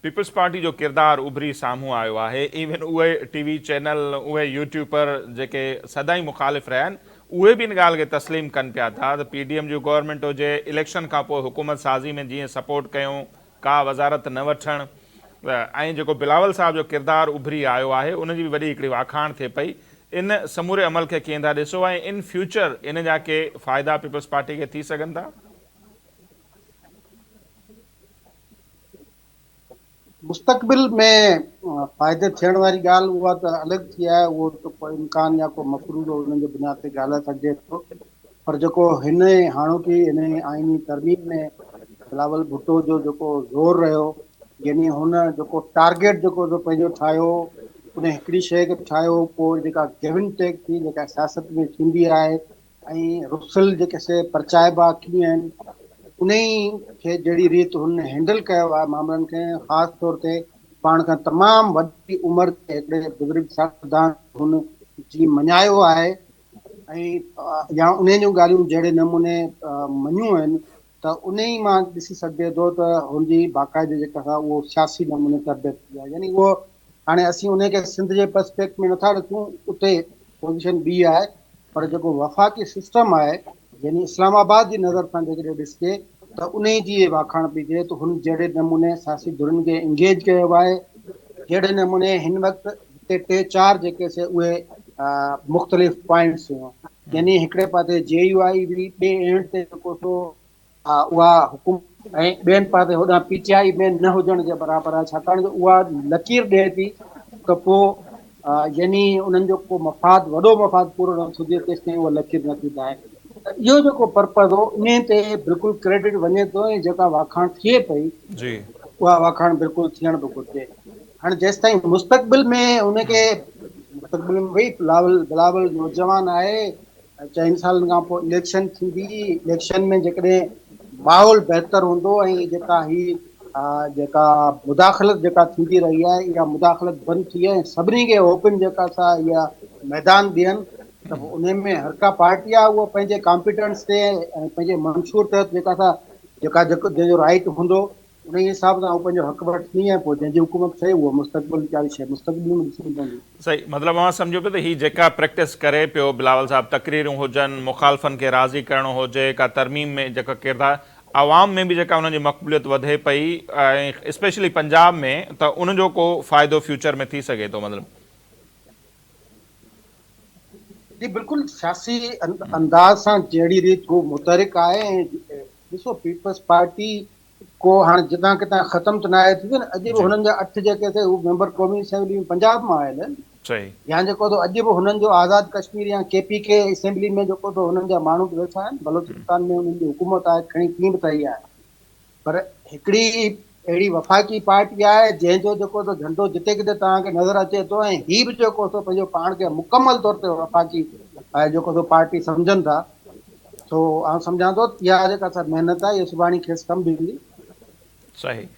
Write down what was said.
Peoples party जो किरदारु उभरी साम्हूं आयो आहे। इवन उहे टीवी चैनल, उहे यूट्यूबर जेके सदाई मुखालिफ़ रहिया आहिनि, उहे बि इन ॻाल्हि खे तस्लीम कनि पिया था त पीडीएम जी गवर्नमेंट हुजे, इलेक्शन खां पोइ हुकूमत साज़ी में जीअं सपोर्ट कयूं, का वज़ारत न वठणु, ऐं जेको बिलावल साहब जो किरदारु उभरी आयो आहे उन जी बि वॾी हिकिड़ी वाखाण थिए पई। इन समूरे अमल खे कीअं था ॾिसो ऐं इन फ्यूचर इन जा के फ़ाइदा पीपल्स पार्टी खे थी सघनि था? मुस्तक़बिल में फ़ाइदे थियण वारी ॻाल्हि उहा त अलॻि थी आहे। उहो त को इम्कान या को मफ़रूज़ हुननि जे बुनियाद ते ॻाल्हाए सघिजे थो। पर जेको हिन हाणोकी हिन आइनी तरमीम में बिलावल भुट्टो जो जेको ज़ोर रहियो, यानी हुन जेको टारगेट जेको जो पंहिंजो ठाहियो, उन हिकिड़ी शइ खे ठाहियो, पोइ जेका गिव एंड टेक थी जेका सियासत में थींदी आहे, ऐं रुसल जेके से परचाइबा कीअं आहिनि, उन ई खे जहिड़ी रीति हुन हैंडल कयो आहे मामलनि खे, ख़ासि तौर ते पाण खां तमामु वॾी उमिरि ते हिकिड़े बुज़ुर्ग सियासतदान हुन जी मञायो आहे, ऐं या उन जूं ॻाल्हियूं जहिड़े नमूने मञियूं आहिनि, त उन ई मां ॾिसी सघिजे थो त हुनजी बाक़ाइदे जेका आहे उहो सियासी नमूने तरबियत थी आहे। यानी उहो हाणे असीं उनखे सिंध जे पर्सपेक्ट में नथा ॾिसूं, उते पोज़ीशन ॿी आहे। पर जेको वफ़ाक़ी सिस्टम आहे, यानी इस्लामाबाद जी नज़र सां जेकॾहिं ॾिसिजे त उन जी वाखाण पई थिए त हुन जहिड़े नमूने सियासी धुरनि खे इंगेज कयो आहे, जहिड़े नमूने हिन वक़्तु हिते टे चारि जेके से उहे मुख़्तलिफ़ पॉइंट्स हुआ। यानी हिकिड़े पासे JUI हुई, ॿिए एंड ते जेको सो उहा हुकूमत, ऐं ॿियनि पासे होॾां PTI में न हुजण जे बराबरि आहे, छाकाणि त उहा लकीर ॾिए थी त पोइ यानी उन्हनि जो को मफ़ाद, वॾो मफ़ाद पूरो न थिए तेसिताईं उहा लकीर नथी पाए। त इहो जेको पर्पज़ हो, इन ते बिल्कुलु क्रेडिट वञे थो, ऐं जेका वाखाण थिए पई जी, उहा वाखाण बिल्कुलु थियण बि घुरिजे। हाणे जेसिताईं मुस्तक़बिल में हुनखे मुस्तक़बिल में भई बिलावल नौजवान आहे, 4 सालनि खां पोइ इलेक्शन थींदी, इलेक्शन में जेकॾहिं माहौल बहितर हूंदो, ऐं जेका ही जेका मुदाख़लत जेका थींदी रही आहे, इहा मुदाख़लत बंदि थी आहे, सभिनी खे ओपन जेका सा इहा मैदान ॾियनि, त पोइ उन में हर का पार्टी आहे उहो पंहिंजे कॉम्पिटेंस ते ऐं पंहिंजे मंशूर तहत जेका सा जेका जेको जंहिंजो राइट हूंदो उन हिसाब सां पंहिंजो हक़ वठंदी, ऐं पोइ जंहिंजी हुकूमत थिए उहा मुस्तक़बिल वारी शइ मुस्तक़बिल में ॾिसणी पवंदी। सही। मतिलबु मां सम्झो पियो त हीअ जेका प्रैक्टिस करे पियो बिलावल साहब, तकरीरूं हुजनि, मुखालफ़नि खे राज़ी करणो हुजे, का तरमीम में जेका किरदारु, आवाम में बि जेका हुनजी मक़बूलियत वधे पई, ऐं स्पेशली पंजाब में, त उनजो को फ़ाइदो फ्यूचर में थी सघे थो? मतिलबु जी बिल्कुलु सियासी अंदाज़ सां जहिड़ी रीति हू मुतहरिक आहे। ऐं ॾिसो पीपल्स पार्टी को हाणे जितां किथां ख़तमु त न आहे थी, अॼु बि जी, हुननि जा 8 जेके थे उहे मेंबर क़ौमी असेंबली में पंजाब मां आयल आहिनि। सही। या जेको अॼु बि हुननि जो आज़ादु कश्मीर या KPK असेंबली में जेको हुननि जा माण्हू वेठा आहिनि, बलोचिस्तान में हुननि जी हुकूमत आहे, खणी कीअं बि रही आहे। पर हिकिड़ी अहिड़ी वफ़ाक़ी पार्टी आहे जंहिंजो जेको झंडो जिते किथे तव्हांखे नज़र अचे थो, ऐं हीअ बि जेको पंहिंजो पाण खे मुकमल तौर ते वफ़ाक़ी जेको पार्टी सम्झनि था। सो आउं सम्झां थो इहा जेका महिनत आहे इहा सुभाणे खेसि कमु बि ईंदी। सही।